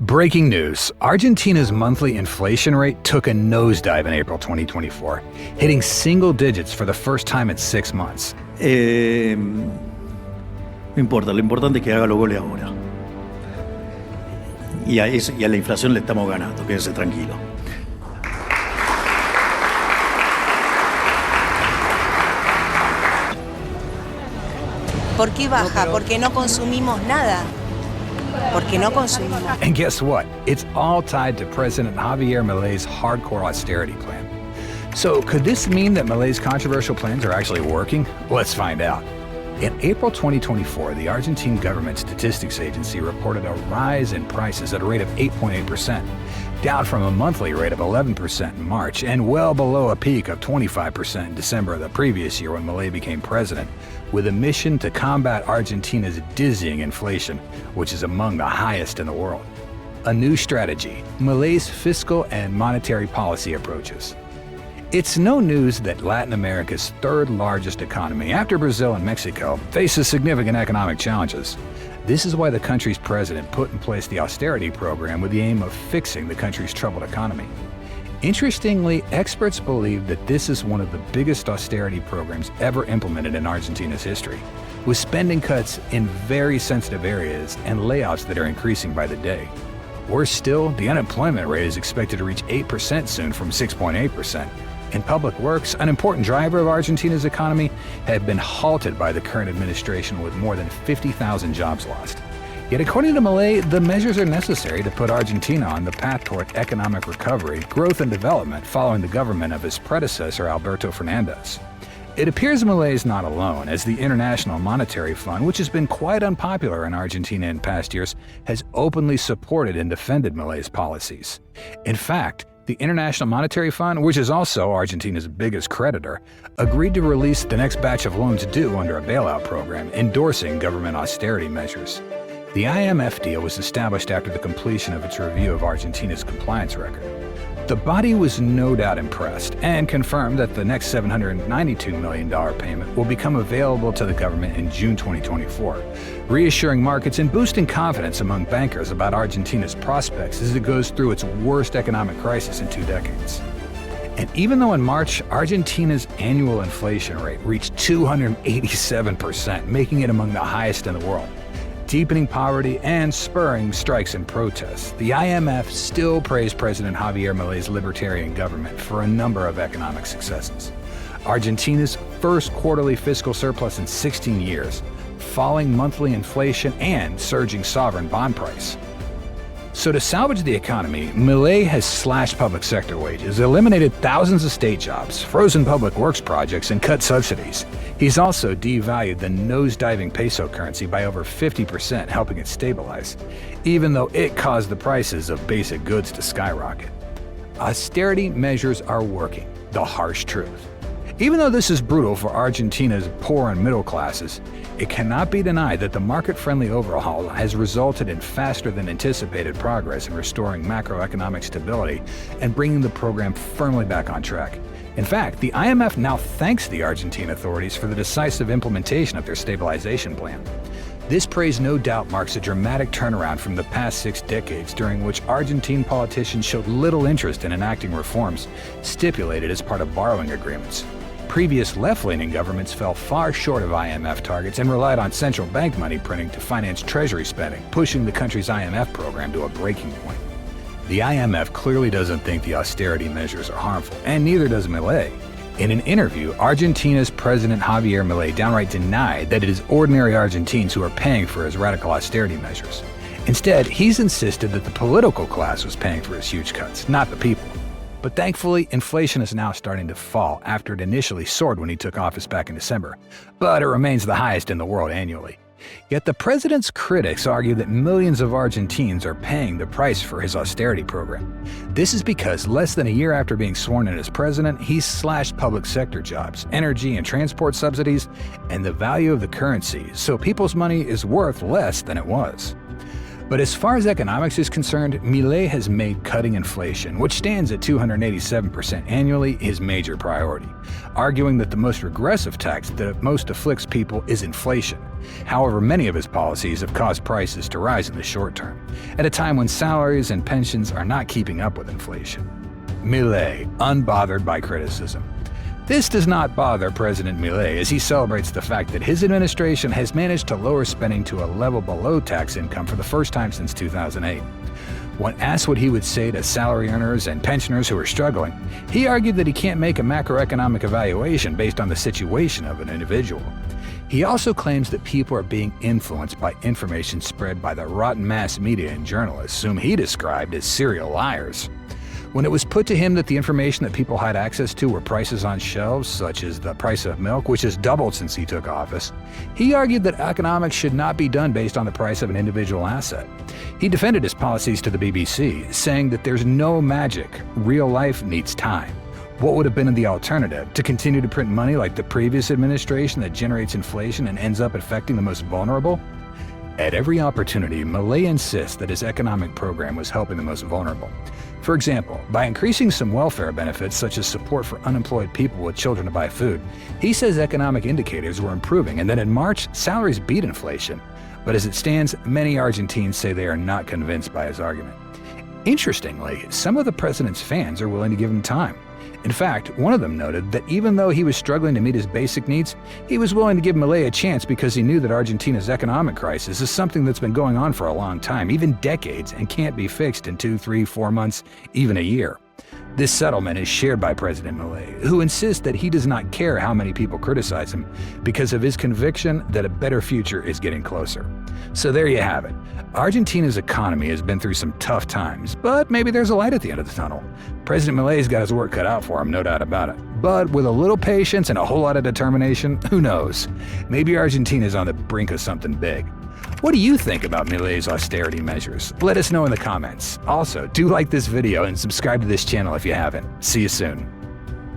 Breaking news. Argentina's monthly inflation rate took a nosedive in April 2024, hitting single digits for the first time in 6 months. No importa, lo importante es que haga los goles ahora. Y a la inflación le estamos ganando, quédese tranquilo. ¿Por qué baja? Porque no consumimos nada. Porque no consumimos. And guess what? It's all tied to President Javier Milei's hardcore austerity plan. So could this mean that Milei's controversial plans are actually working? Let's find out. In April 2024, the Argentine Government Statistics Agency reported a rise in prices at a rate of 8.8%, down from a monthly rate of 11% in March and well below a peak of 25% in December of the previous year when Milei became president, with a mission to combat Argentina's dizzying inflation, which is among the highest in the world. A new strategy, Milei's fiscal and monetary policy approaches. It's no news that Latin America's third largest economy, after Brazil and Mexico, faces significant economic challenges. This is why the country's president put in place the austerity program with the aim of fixing the country's troubled economy. Interestingly, experts believe that this is one of the biggest austerity programs ever implemented in Argentina's history, with spending cuts in very sensitive areas and layoffs that are increasing by the day. Worse still, the unemployment rate is expected to reach 8% soon from 6.8%. And public works, an important driver of Argentina's economy, have been halted by the current administration with more than 50,000 jobs lost. Yet according to Milei, the measures are necessary to put Argentina on the path toward economic recovery, growth and development following the government of his predecessor, Alberto Fernandez. It appears Milei is not alone, as the International Monetary Fund, which has been quite unpopular in Argentina in past years, has openly supported and defended Milei's policies. In fact, the International Monetary Fund, which is also Argentina's biggest creditor, agreed to release the next batch of loans due under a bailout program, endorsing government austerity measures. The IMF deal was established after the completion of its review of Argentina's compliance record. The body was no doubt impressed and confirmed that the next $792 million payment will become available to the government in June 2024, reassuring markets and boosting confidence among bankers about Argentina's prospects as it goes through its worst economic crisis in 2 decades. And even though in March, Argentina's annual inflation rate reached 287%, making it among the highest in the world, deepening poverty and spurring strikes and protests, the IMF still praised President Javier Milei's libertarian government for a number of economic successes. Argentina's first quarterly fiscal surplus in 16 years, falling monthly inflation, and surging sovereign bond price. So to salvage the economy, Milei has slashed public sector wages, eliminated thousands of state jobs, frozen public works projects, and cut subsidies. He's also devalued the nose-diving peso currency by over 50%, helping it stabilize, even though it caused the prices of basic goods to skyrocket. Austerity measures are working, the harsh truth. Even though this is brutal for Argentina's poor and middle classes, it cannot be denied that the market-friendly overhaul has resulted in faster than anticipated progress in restoring macroeconomic stability and bringing the program firmly back on track. In fact, the IMF now thanks the Argentine authorities for the decisive implementation of their stabilization plan. This praise no doubt marks a dramatic turnaround from the past 6 decades during which Argentine politicians showed little interest in enacting reforms stipulated as part of borrowing agreements. Previous left-leaning governments fell far short of IMF targets and relied on central bank money printing to finance treasury spending, pushing the country's IMF program to a breaking point. The IMF clearly doesn't think the austerity measures are harmful, and neither does Milei. In an interview, Argentina's President Javier Milei downright denied that it is ordinary Argentines who are paying for his radical austerity measures. Instead, he's insisted that the political class was paying for his huge cuts, not the people. But thankfully, inflation is now starting to fall after it initially soared when he took office back in December, but it remains the highest in the world annually. Yet the president's critics argue that millions of Argentines are paying the price for his austerity program. This is because less than a year after being sworn in as president, he's slashed public sector jobs, energy and transport subsidies, and the value of the currency, so people's money is worth less than it was. But as far as economics is concerned, Milei has made cutting inflation, which stands at 287% annually, his major priority, arguing that the most regressive tax that most afflicts people is inflation. However, many of his policies have caused prices to rise in the short term, at a time when salaries and pensions are not keeping up with inflation. Milei, unbothered by criticism. This does not bother President Milei, as he celebrates the fact that his administration has managed to lower spending to a level below tax income for the first time since 2008. When asked what he would say to salary earners and pensioners who are struggling, he argued that he can't make a macroeconomic evaluation based on the situation of an individual. He also claims that people are being influenced by information spread by the rotten mass media and journalists, whom he described as serial liars. When it was put to him that the information that people had access to were prices on shelves, such as the price of milk, which has doubled since he took office, he argued that economics should not be done based on the price of an individual asset. He defended his policies to the BBC, saying that there's no magic. Real life needs time. What would have been the alternative? To continue to print money like the previous administration that generates inflation and ends up affecting the most vulnerable? At every opportunity, Milei insists that his economic program was helping the most vulnerable. For example, by increasing some welfare benefits such as support for unemployed people with children to buy food, he says economic indicators were improving and that in March, salaries beat inflation. But as it stands, many Argentines say they are not convinced by his argument. Interestingly, some of the president's fans are willing to give him time. In fact, one of them noted that even though he was struggling to meet his basic needs, he was willing to give Milei a chance because he knew that Argentina's economic crisis is something that's been going on for a long time, even decades, and can't be fixed in 2, 3, 4 months, even a year. This settlement is shared by President Milei, who insists that he does not care how many people criticize him because of his conviction that a better future is getting closer. So there you have it. Argentina's economy has been through some tough times, but maybe there's a light at the end of the tunnel. President Milei's got his work cut out for him, no doubt about it. But with a little patience and a whole lot of determination, who knows? Maybe Argentina's on the brink of something big. What do you think about Milei's austerity measures? Let us know in the comments. Also, do like this video and subscribe to this channel if you haven't. See you soon.